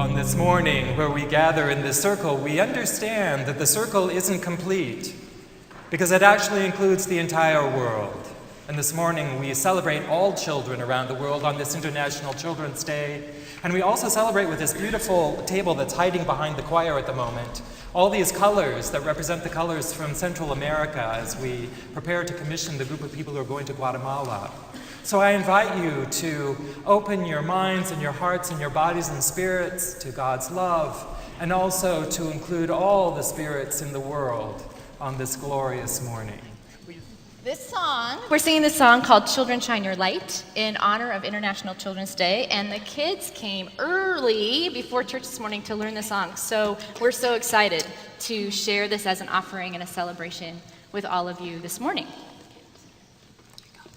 On this morning where we gather in this circle, we understand that the circle isn't complete because it actually includes the entire world. And this morning we celebrate all children around the world on this International Children's Day. And we also celebrate with this beautiful table that's hiding behind the choir at the moment, all these colors that represent the colors from Central America as we prepare to commission the group of people who are going to Guatemala. So I invite you to open your minds and your hearts and your bodies and spirits to God's love, and also to include all the spirits in the world on this glorious morning. We're singing this song called Children Shine Your Light in honor of International Children's Day, and the kids came early before church this morning to learn the song, so we're so excited to share this as an offering and a celebration with all of you this morning.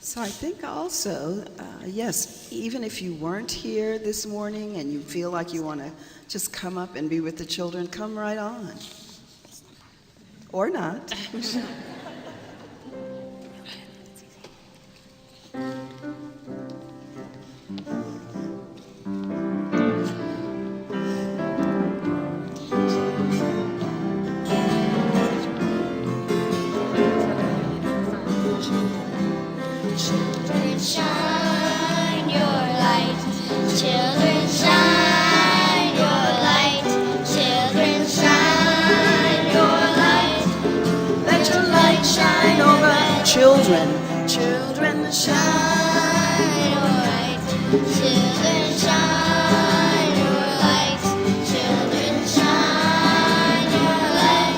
So I think also, yes, even if you weren't here this morning and you feel like you want to just come up and be with the children, come right on. Or not. Children, shine your light. Children, shine your light. Children, shine your light. Let your light shine over. Children, children, Shine your light. Children, shine your light. Children, shine your light.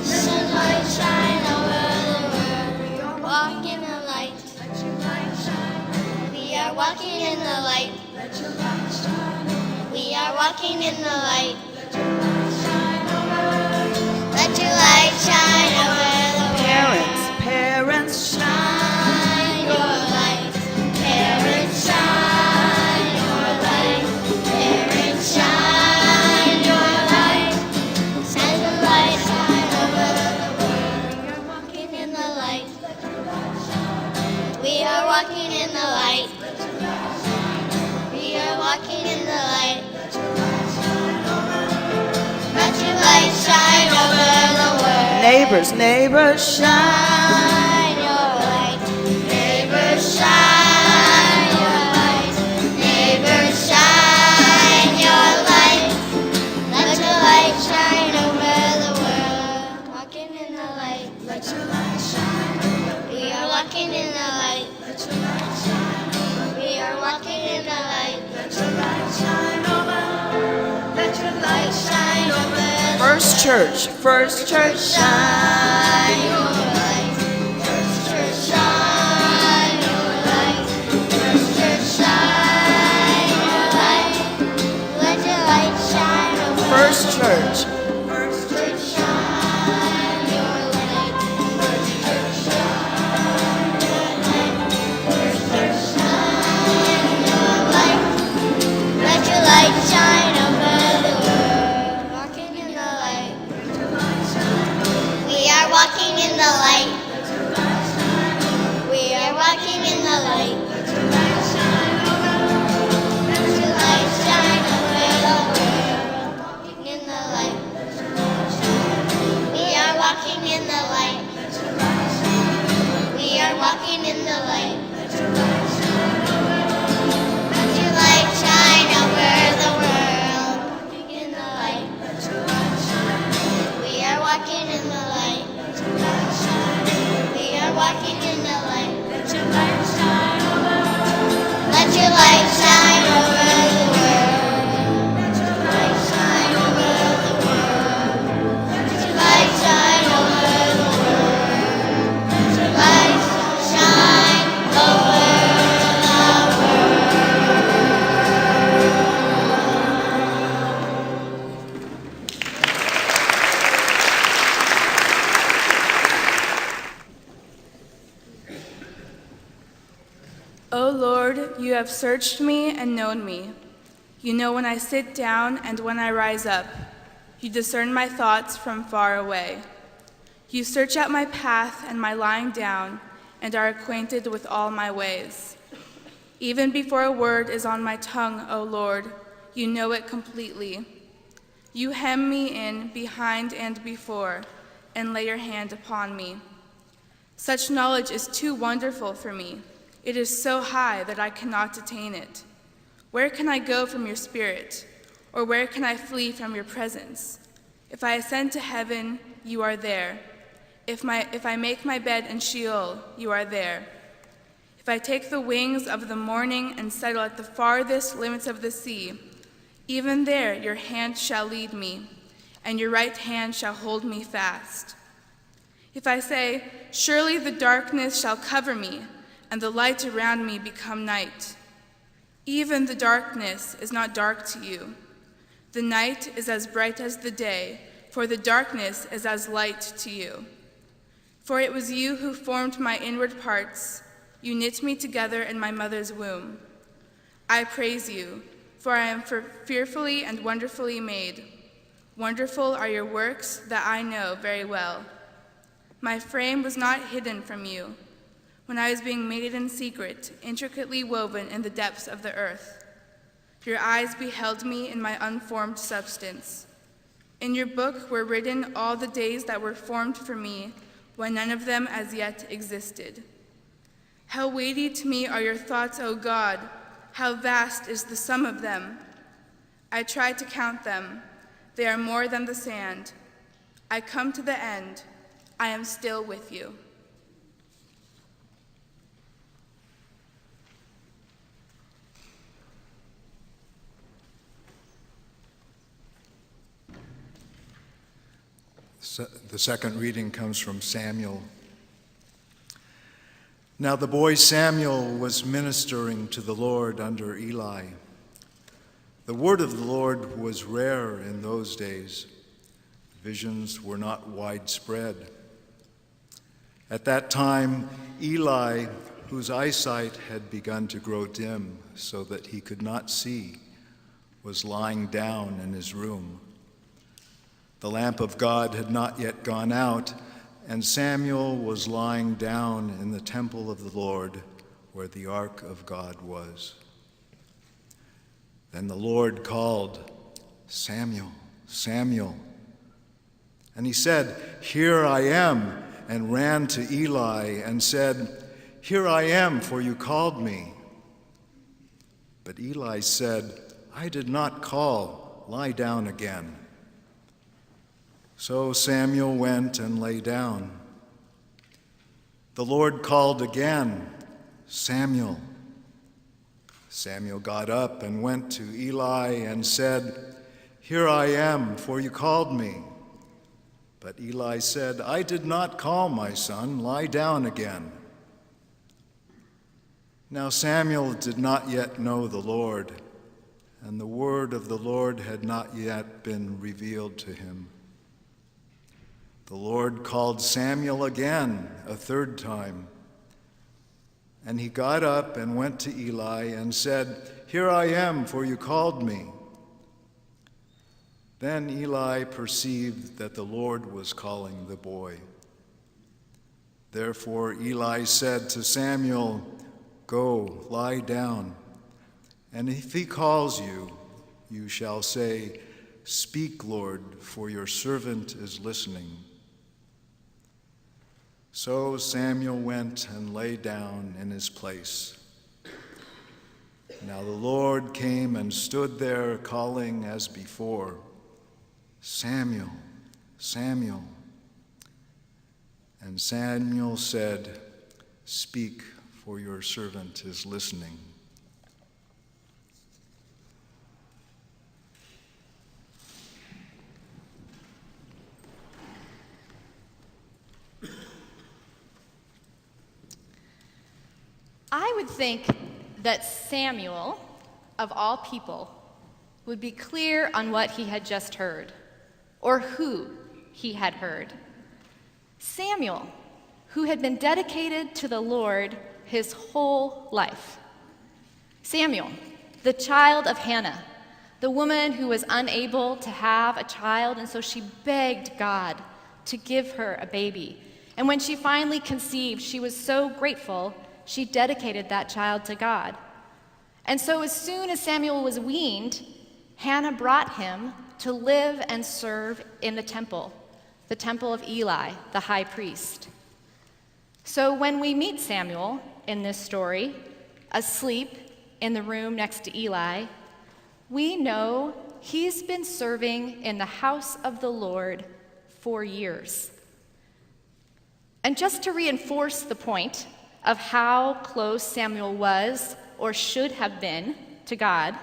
Let your light shine over the world. Walk in the light. Let your light shine. We are walking in the light. Let your light shine. We are walking in the light. Let your light shine over. Let your light shine over the world. parents, Shine your light. Parents, shine your light. Parents, shine your light. Shine the light, shine over the world. We are walking in the light. We are walking in the light. We are walking in the light. Let your light shine over the world. neighbors, neighbors, Shine your light. Neighbors, shine your light. Neighbors, shine your light. Let your light shine over the world. Walking in the light. Let your light shine over. We are walking in the light. Let your light shine over. We are walking in the light. Let your light shine over. Let your light shine over. First Church, First Church, Shine your light. First Church, shine your light. First Church, shine your light. Let your light shine over. First Church, First Church, shine your light. First Church, shine your light. First Church, shine your light. Let your light shine over the world. Walking in the light. We are walking in the light. We are walking in the light. Let your light shine over. Let your light shine over the world. Walking in the light. We are walking in the light. We are walking in the light. Let your light shine over the world. Walking in the light. We are walking in the light. We are walking in the light. Let your light shine over. Let your light shine over the world. Let your light shine over the world. Let your light shine over the world. Let your light shine over the world. O Lord, you have searched me and known me. You know when I sit down and when I rise up. You discern my thoughts from far away. You search out my path and my lying down, and are acquainted with all my ways. Even before a word is on my tongue, O Lord, you know it completely. You hem me in behind and before, and lay your hand upon me. Such knowledge is too wonderful for me. It is so high that I cannot attain it. Where can I go from your spirit? Or where can I flee from your presence? If I ascend to heaven, you are there. If I make my bed in Sheol, you are there. If I take the wings of the morning and settle at the farthest limits of the sea, even there your hand shall lead me, and your right hand shall hold me fast. If I say, surely the darkness shall cover me, and the light around me become night, even the darkness is not dark to you. The night is as bright as the day, for the darkness is as light to you. For it was you who formed my inward parts. You knit me together in my mother's womb. I praise you, for I am fearfully and wonderfully made. Wonderful are your works that I know very well. My frame was not hidden from you when I was being made in secret, intricately woven in the depths of the earth. Your eyes beheld me in my unformed substance. In your book were written all the days that were formed for me, when none of them as yet existed. How weighty to me are your thoughts, O God! How vast is the sum of them! I try to count them. They are more than the sand. I come to the end. I am still with you. The second reading comes from Samuel. Now the boy Samuel was ministering to the Lord under Eli. The word of the Lord was rare in those days. Visions were not widespread. At that time, Eli, whose eyesight had begun to grow dim so that he could not see, was lying down in his room. The lamp of God had not yet gone out, and Samuel was lying down in the temple of the Lord where the ark of God was. Then the Lord called, Samuel, Samuel. And he said, Here I am, and ran to Eli and said, Here I am, for you called me. But Eli said, I did not call, lie down again. So Samuel went and lay down. The Lord called again, Samuel. Samuel got up and went to Eli and said, Here I am, for you called me. But Eli said, I did not call, my son, lie down again. Now Samuel did not yet know the Lord, and the word of the Lord had not yet been revealed to him. The Lord called Samuel again a third time. And he got up and went to Eli and said, Here I am, for you called me. Then Eli perceived that the Lord was calling the boy. Therefore Eli said to Samuel, Go, lie down, and if he calls you, you shall say, Speak, Lord, for your servant is listening. So Samuel went and lay down in his place. Now the Lord came and stood there, calling as before, Samuel, Samuel. And Samuel said, Speak, for your servant is listening. I would think that Samuel, of all people, would be clear on what he had just heard, or who he had heard. Samuel, who had been dedicated to the Lord his whole life. Samuel, the child of Hannah, the woman who was unable to have a child, and so she begged God to give her a baby. And when she finally conceived, she was so grateful, she dedicated that child to God. And so as soon as Samuel was weaned, Hannah brought him to live and serve in the temple of Eli, the high priest. So when we meet Samuel in this story, asleep in the room next to Eli, we know he's been serving in the house of the Lord for years. And just to reinforce the point of how close Samuel was or should have been to God,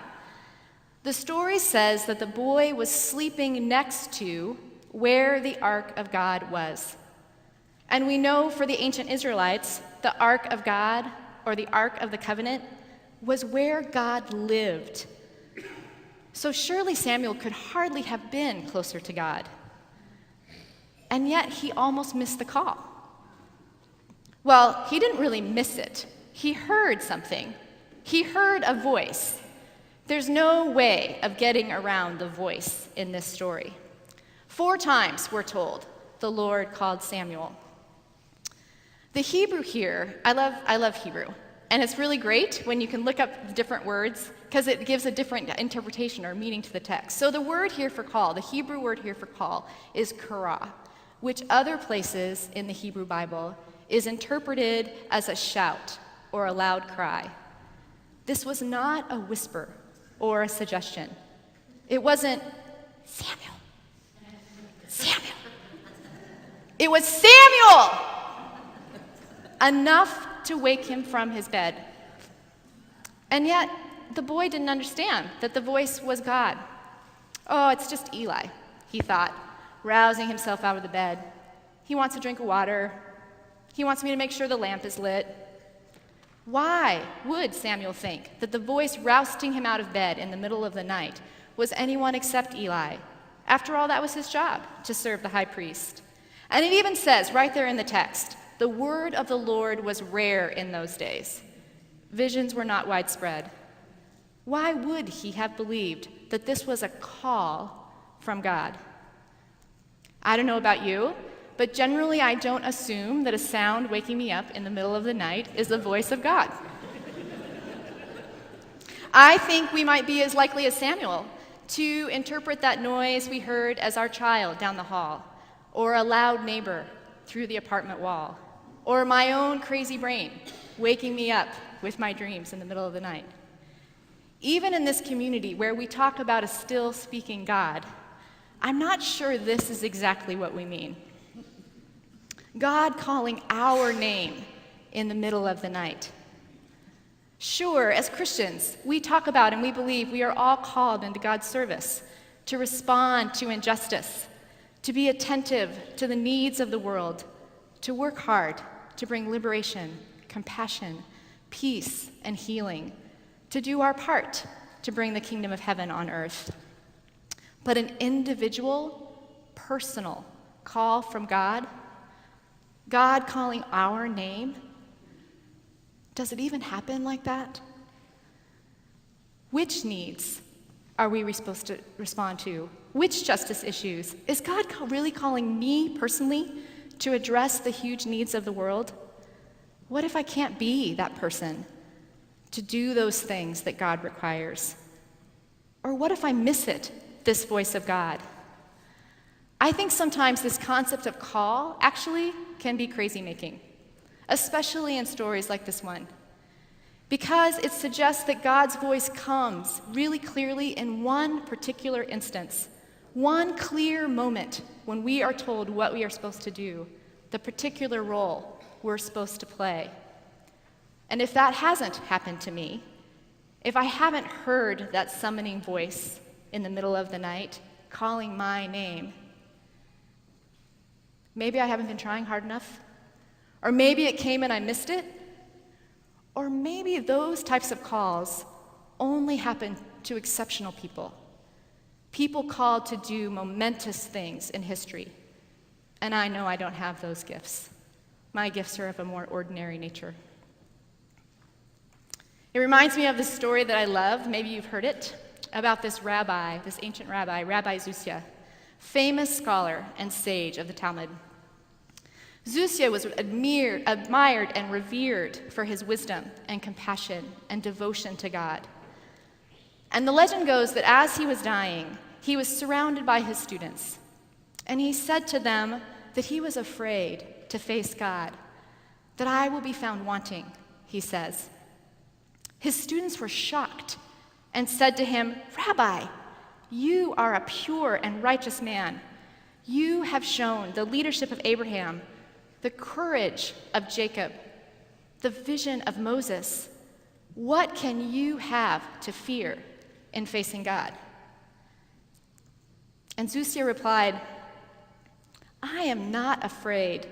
the story says that the boy was sleeping next to where the Ark of God was. And we know for the ancient Israelites, the Ark of God, or the Ark of the Covenant, was where God lived. So surely Samuel could hardly have been closer to God. And yet he almost missed the call. Well, he didn't really miss it. He heard something. He heard a voice. There's no way of getting around the voice in this story. 4 times, we're told, the Lord called Samuel. The Hebrew here, I love Hebrew. And it's really great when you can look up different words because it gives a different interpretation or meaning to the text. So the word here for call, the Hebrew word here for call, is kara, which other places in the Hebrew Bible is interpreted as a shout or a loud cry. This was not a whisper or a suggestion. It wasn't, Samuel, Samuel. It was Samuel! Enough to wake him from his bed. And yet, the boy didn't understand that the voice was God. Oh, it's just Eli, he thought, rousing himself out of the bed. He wants a drink of water. He wants me to make sure the lamp is lit. Why would Samuel think that the voice rousting him out of bed in the middle of the night was anyone except Eli? After all, that was his job, to serve the high priest. And it even says right there in the text, the word of the Lord was rare in those days. Visions were not widespread. Why would he have believed that this was a call from God? I don't know about you, but generally I don't assume that a sound waking me up in the middle of the night is the voice of God. I think we might be as likely as Samuel to interpret that noise we heard as our child down the hall, or a loud neighbor through the apartment wall, or my own crazy brain waking me up with my dreams in the middle of the night. Even in this community where we talk about a still speaking God, I'm not sure this is exactly what we mean. God calling our name in the middle of the night. Sure, as Christians, we talk about and we believe we are all called into God's service to respond to injustice, to be attentive to the needs of the world, to work hard to bring liberation, compassion, peace, and healing, to do our part to bring the kingdom of heaven on earth. But an individual, personal call from God, God calling our name, does it even happen like that? Which needs are we supposed to respond to? Which justice issues? Is God really calling me personally to address the huge needs of the world? What if I can't be that person to do those things that God requires? Or what if I miss it, this voice of God? I think sometimes this concept of call actually can be crazy making, especially in stories like this one, because it suggests that God's voice comes really clearly in one particular instance, one clear moment when we are told what we are supposed to do, the particular role we're supposed to play. And if that hasn't happened to me, if I haven't heard that summoning voice in the middle of the night calling my name, maybe I haven't been trying hard enough, or maybe it came and I missed it, or maybe those types of calls only happen to exceptional people, people called to do momentous things in history. And I know I don't have those gifts. My gifts are of a more ordinary nature. It reminds me of this story that I love, maybe you've heard it, about this rabbi, this ancient rabbi, Rabbi Zusia, famous scholar and sage of the Talmud. Zusia was admired and revered for his wisdom and compassion and devotion to God. And the legend goes that as he was dying, he was surrounded by his students. And he said to them that he was afraid to face God, that I will be found wanting, he says. His students were shocked and said to him, Rabbi, you are a pure and righteous man. You have shown the leadership of Abraham, the courage of Jacob, the vision of Moses. What can you have to fear in facing God? And Zusia replied, I am not afraid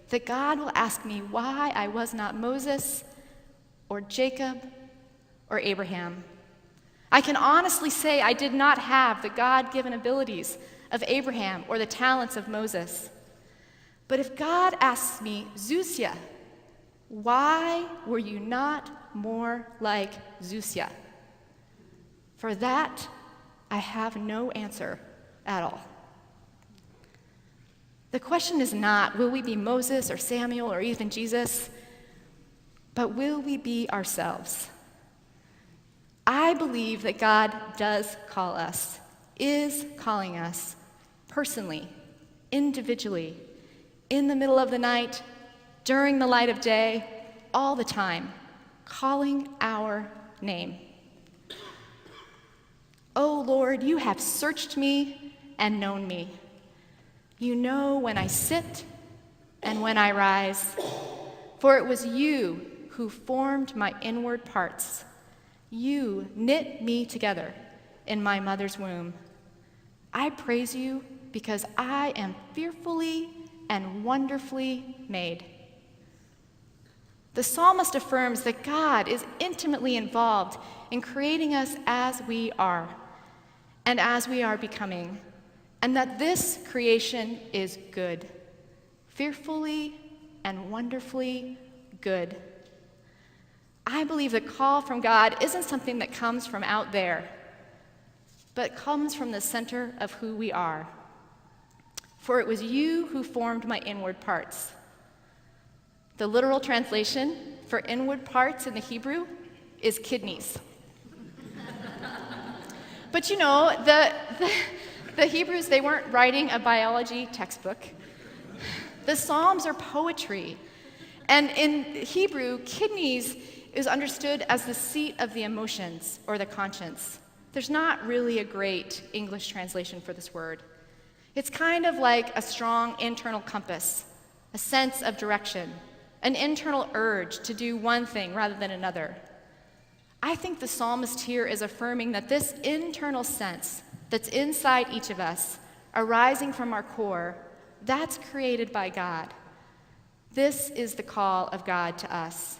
that God will ask me why I was not Moses or Jacob or Abraham. I can honestly say I did not have the God-given abilities of Abraham or the talents of Moses. But if God asks me, Zusia, why were you not more like Zusia? For that, I have no answer at all. The question is not, will we be Moses or Samuel or even Jesus, but will we be ourselves? I believe that God does call us, is calling us, personally, individually, in the middle of the night, during the light of day, all the time, calling our name. Oh Lord, you have searched me and known me. You know when I sit and when I rise, for it was you who formed my inward parts. You knit me together in my mother's womb. I praise you because I am fearfully and wonderfully made. The psalmist affirms that God is intimately involved in creating us as we are and as we are becoming, and that this creation is good, fearfully and wonderfully good. I believe the call from God isn't something that comes from out there, but comes from the center of who we are. For it was you who formed my inward parts. The literal translation for inward parts in the Hebrew is kidneys. But you know, the Hebrews, they weren't writing a biology textbook. The Psalms are poetry. And in Hebrew, kidneys is understood as the seat of the emotions or the conscience. There's not really a great English translation for this word. It's kind of like a strong internal compass, a sense of direction, an internal urge to do one thing rather than another. I think the psalmist here is affirming that this internal sense that's inside each of us, arising from our core, that's created by God. This is the call of God to us.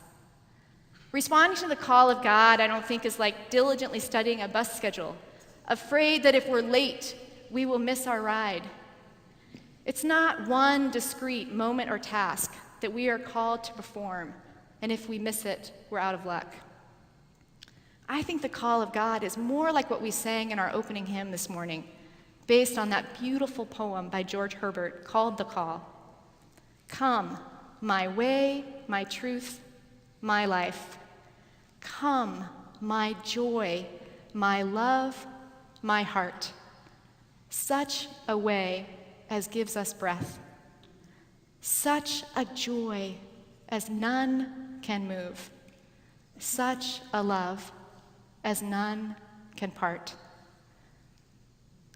Responding to the call of God, I don't think, is like diligently studying a bus schedule, afraid that if we're late, we will miss our ride. It's not one discrete moment or task that we are called to perform, and if we miss it, we're out of luck. I think the call of God is more like what we sang in our opening hymn this morning, based on that beautiful poem by George Herbert called The Call. Come, my way, my truth, my life. Come, my joy, my love, my heart. Such a way as gives us breath. Such a joy as none can move. Such a love as none can part.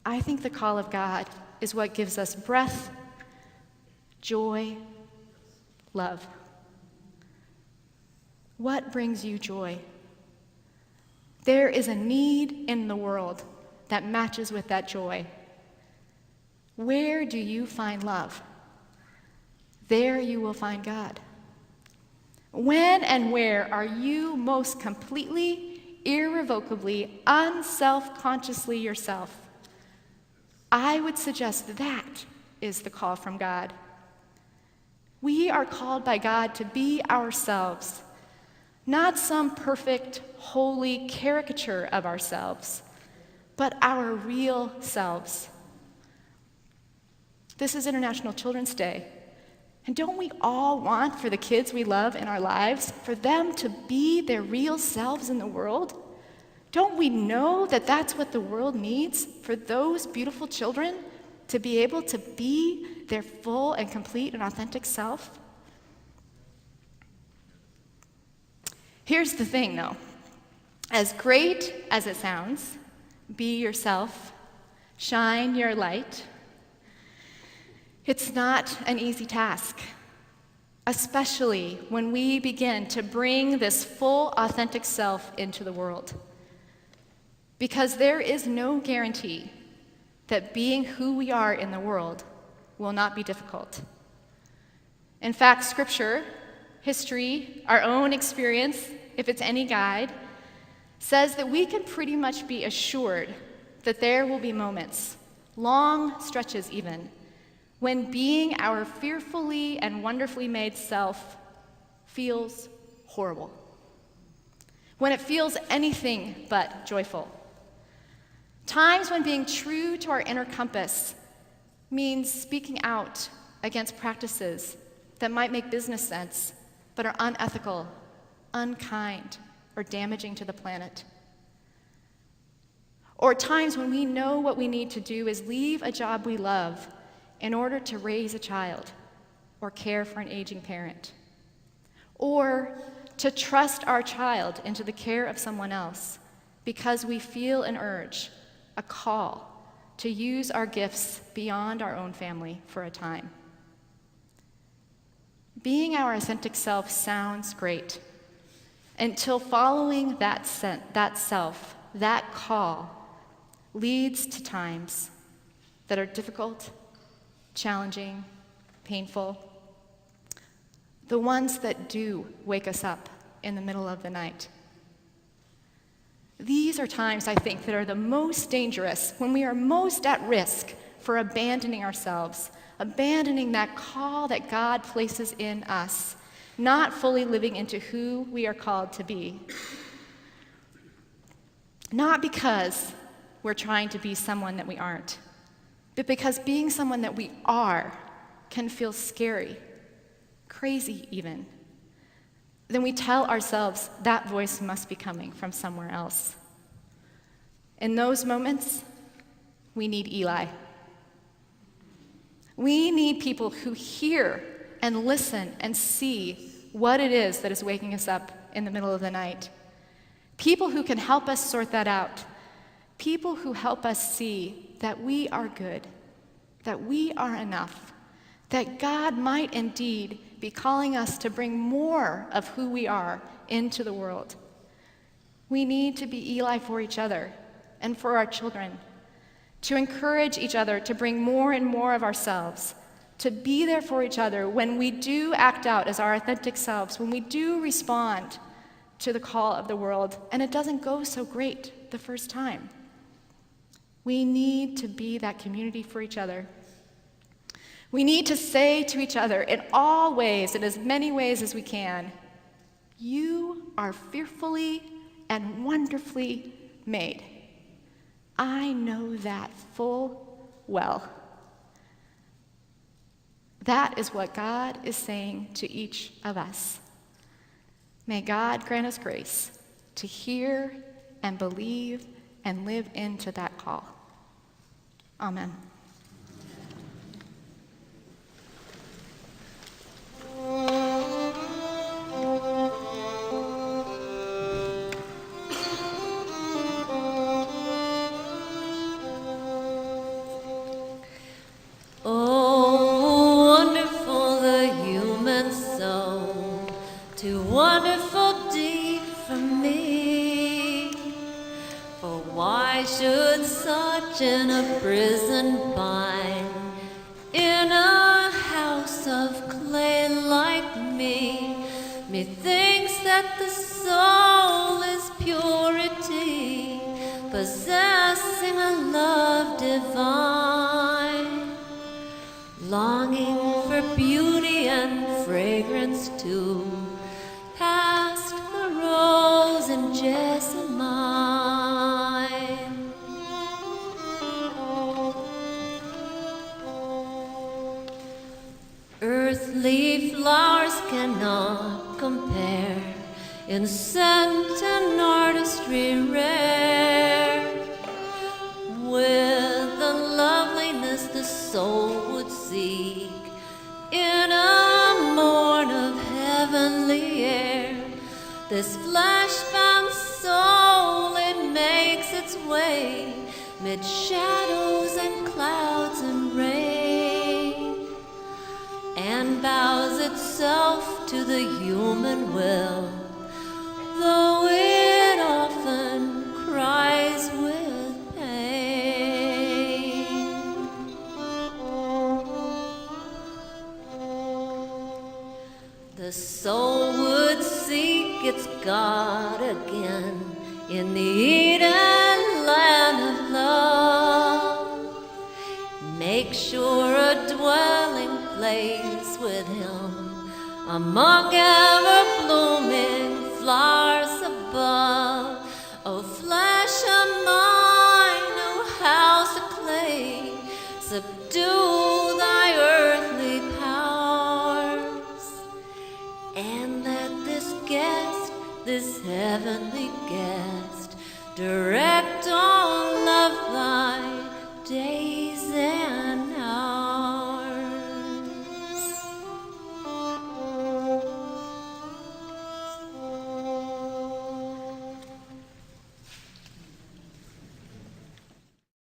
I think the call of God is what gives us breath, joy, love. What brings you joy? There is a need in the world that matches with that joy. Where do you find love? There you will find God. When and where are you most completely, irrevocably, unself-consciously yourself? I would suggest that is the call from God. We are called by God to be ourselves, not some perfect, holy caricature of ourselves, but our real selves. This is International Children's Day, and don't we all want for the kids we love in our lives, for them to be their real selves in the world? Don't we know that that's what the world needs for those beautiful children to be able to be their full and complete and authentic self? Here's the thing, though. As great as it sounds, be yourself, shine your light, it's not an easy task, especially when we begin to bring this full, authentic self into the world. Because there is no guarantee that being who we are in the world will not be difficult. In fact, Scripture, history, our own experience, if it's any guide, says that we can pretty much be assured that there will be moments, long stretches even, when being our fearfully and wonderfully made self feels horrible, when it feels anything but joyful. Times when being true to our inner compass means speaking out against practices that might make business sense but are unethical, unkind, or damaging to the planet. Or times when we know what we need to do is leave a job we love in order to raise a child or care for an aging parent. Or to trust our child into the care of someone else because we feel an urge, a call, to use our gifts beyond our own family for a time. Being our authentic self sounds great until following that self, that call, leads to times that are difficult, challenging, painful, the ones that do wake us up in the middle of the night. These are times, I think, that are the most dangerous, when we are most at risk for abandoning ourselves, abandoning that call that God places in us, not fully living into who we are called to be. Not because we're trying to be someone that we aren't, but because being someone that we are can feel scary, crazy even. Then we tell ourselves that voice must be coming from somewhere else. In those moments, we need Eli. We need people who hear and listen and see what it is that is waking us up in the middle of the night. People who can help us sort that out. People who help us see that we are good, that we are enough, that God might indeed be calling us to bring more of who we are into the world. We need to be Eli for each other and for our children, to encourage each other to bring more and more of ourselves, to be there for each other when we do act out as our authentic selves, when we do respond to the call of the world, and it doesn't go so great the first time. We need to be that community for each other. We need to say to each other in all ways, in as many ways as we can, you are fearfully and wonderfully made. I know that full well. That is what God is saying to each of us. May God grant us grace to hear and believe and live into that call. Amen. Oh, wonderful the human soul, too wonderful deep for me. For why should such in a prison bind in a house of clay like me? Methinks that the soul is purity, possessing a love divine, longing for beauty and fragrance too, past the rose and jessamine. Earthly flowers cannot compare in scent and artistry rare its way, mid shadows and clouds and rain, and bows itself to the human will, though it often cries with pain. The soul would seek its God again in the Eden land of love, make sure a dwelling place with him among ever-blooming flowers above. O flesh of mine, O house of clay, subdue thy earthly powers, and let this guest, this heavenly guest, direct all